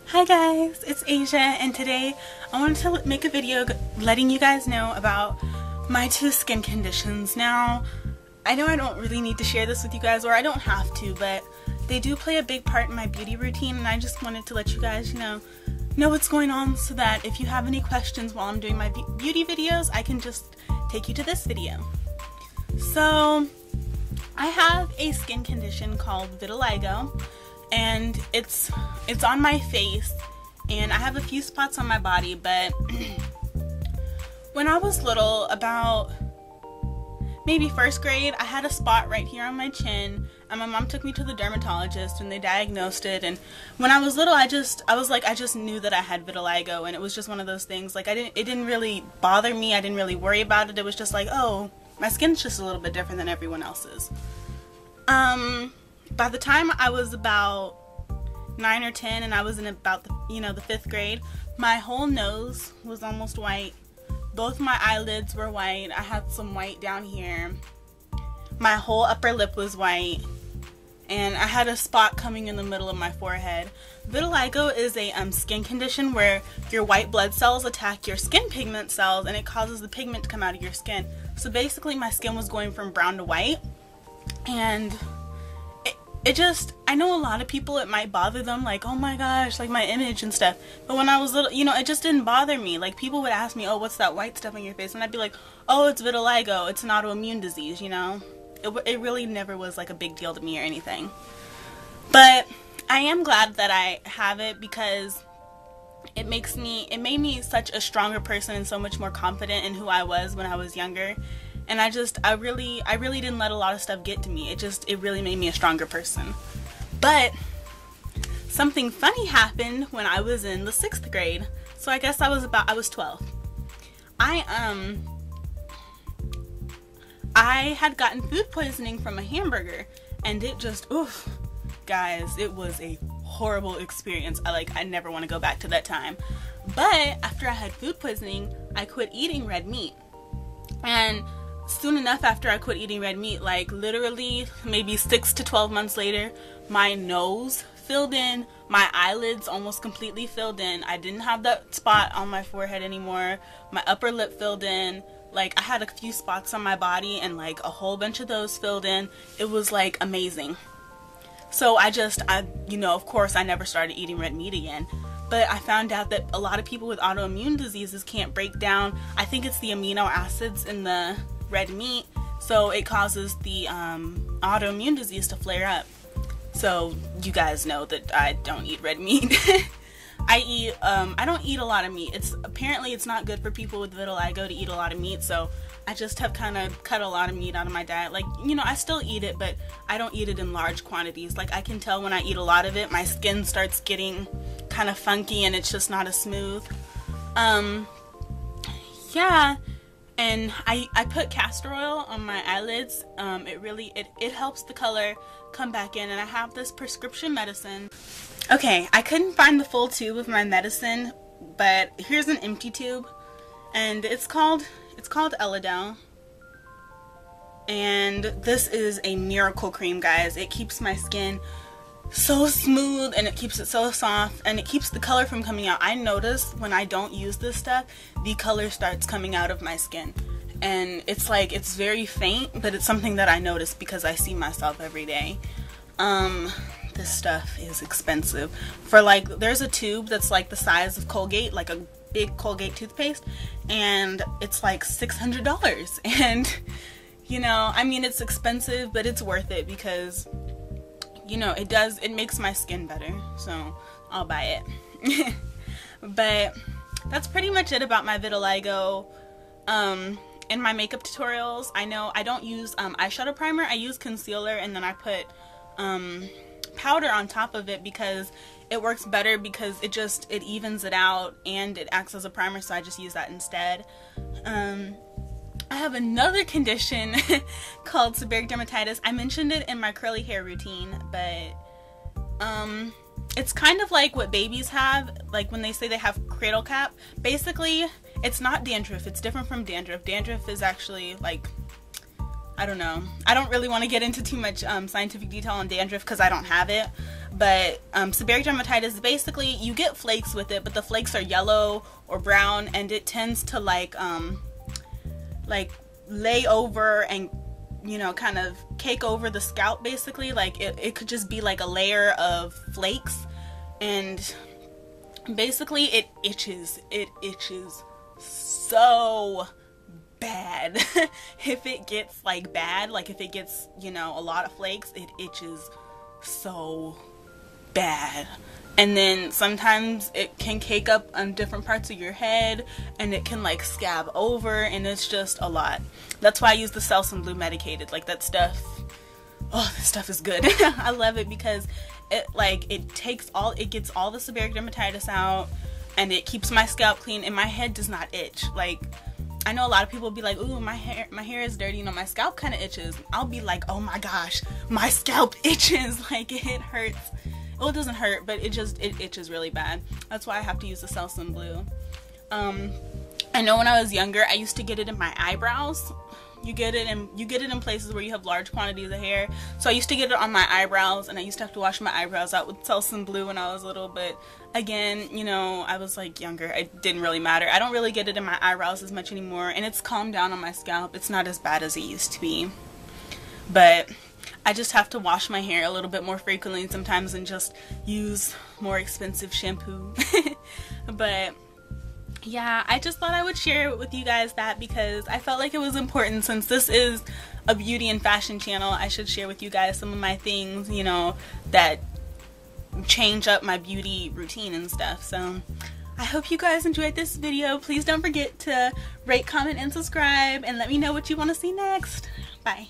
Hi guys, it's Asia, and today I wanted to make a video letting you guys know about my two skin conditions. Now, I know I don't really need to share this with you guys, or I don't have to, but they do play a big part in my beauty routine, and I just wanted to let you guys, know what's going on, so that if you have any questions while I'm doing my beauty videos, I can just take you to this video. So, I have a skin condition called vitiligo, and it's on my face, and I have a few spots on my body. But when I was little, about maybe first grade, I had a spot right here on my chin, and my mom took me to the dermatologist and they diagnosed it. And when I was little, I just knew that I had vitiligo, and it was just one of those things, like it didn't really bother me. I didn't really worry about it. It was just like, oh, my skin's just a little bit different than everyone else's. By the time I was about 9 or 10, and I was in about the 5th grade, my whole nose was almost white. Both my eyelids were white. I had some white down here. My whole upper lip was white, and I had a spot coming in the middle of my forehead. Vitiligo is a skin condition where your white blood cells attack your skin pigment cells, and it causes the pigment to come out of your skin. So basically my skin was going from brown to white, and I know a lot of people, it might bother them, like, oh my gosh, like my image and stuff. But when I was little, it just didn't bother me. Like, people would ask me, oh, what's that white stuff on your face? And I'd be like, oh, it's vitiligo. It's an autoimmune disease, It really never was like a big deal to me or anything. But I am glad that I have it, because it made me such a stronger person and so much more confident in who I was when I was younger. And I really didn't let a lot of stuff get to me. It really made me a stronger person. But something funny happened when I was in the 6th grade. So I guess I was 12. I had gotten food poisoning from a hamburger, and it just, oof, guys, it was a horrible experience. I never want to go back to that time. But after I had food poisoning, I quit eating red meat. And soon enough after I quit eating red meat, like literally maybe 6 to 12 months later, my nose filled in, my eyelids almost completely filled in. I didn't have that spot on my forehead anymore. My upper lip filled in. Like, I had a few spots on my body, and like a whole bunch of those filled in. It was like amazing. So of course I never started eating red meat again. But I found out that a lot of people with autoimmune diseases can't break down, I think it's the amino acids in the red meat, so it causes the autoimmune disease to flare up. So you guys know that I don't eat red meat. I don't eat a lot of meat. Apparently it's not good for people with vitiligo to eat a lot of meat, so I just have kind of cut a lot of meat out of my diet. Like, I still eat it, but I don't eat it in large quantities. Like, I can tell when I eat a lot of it, my skin starts getting kind of funky, and it's just not as smooth. Yeah. And I put castor oil on my eyelids. It helps the color come back in, and I have this prescription medicine. Okay, I couldn't find the full tube of my medicine, but here's an empty tube, and it's called Elidel. And this is a miracle cream, guys. It keeps my skin so smooth, and it keeps it so soft, and it keeps the color from coming out. I notice when I don't use this stuff, the color starts coming out of my skin, and it's very faint, but it's something that I notice because I see myself every day. This stuff is expensive. There's a tube that's like the size of Colgate, like a big Colgate toothpaste, and it's like $600. And it's expensive, but it's worth it, because it makes my skin better, so I'll buy it. But that's pretty much it about my vitiligo. In my makeup tutorials, I know I don't use eyeshadow primer. I use concealer, and then I put powder on top of it, because it works better, because it evens it out, and it acts as a primer, so I just use that instead. I have another condition called seborrheic dermatitis. I mentioned it in my curly hair routine, but it's kind of like what babies have, like when they say they have cradle cap. Basically, it's not dandruff. It's different from dandruff. Dandruff is actually like I don't know. I don't really want to get into too much scientific detail on dandruff because I don't have it. But seborrheic dermatitis, basically you get flakes with it, but the flakes are yellow or brown, and it tends to like lay over and, you know, kind of cake over the scalp basically. Like it could just be like a layer of flakes, and basically it itches so bad. If it gets like bad, like if it gets, you know, a lot of flakes, it itches so bad. And then sometimes it can cake up on different parts of your head, and it can like scab over, and it's just a lot. That's why I use the Selsun Blue medicated. Like that stuff, oh, this stuff is good. I love it because it gets all the seborrheic dermatitis out, and it keeps my scalp clean, and my head does not itch. Like, I know a lot of people be like, ooh, my hair is dirty, you know, my scalp kind of itches. I'll be like, oh my gosh, my scalp itches. Like, it hurts. Well, it doesn't hurt, but it itches really bad. That's why I have to use the Selsun Blue. I know when I was younger, I used to get it in my eyebrows. You get it in places where you have large quantities of hair. So I used to get it on my eyebrows, and I used to have to wash my eyebrows out with Selsun Blue when I was little. But again, you know, I was like younger. It didn't really matter. I don't really get it in my eyebrows as much anymore, and it's calmed down on my scalp. It's not as bad as it used to be. But I just have to wash my hair a little bit more frequently sometimes and just use more expensive shampoo. But yeah, I just thought I would share with you guys that because I felt like it was important. Since this is a beauty and fashion channel, I should share with you guys some of my things, you know, that change up my beauty routine and stuff. So I hope you guys enjoyed this video. Please don't forget to rate, comment, and subscribe, and let me know what you want to see next. Bye.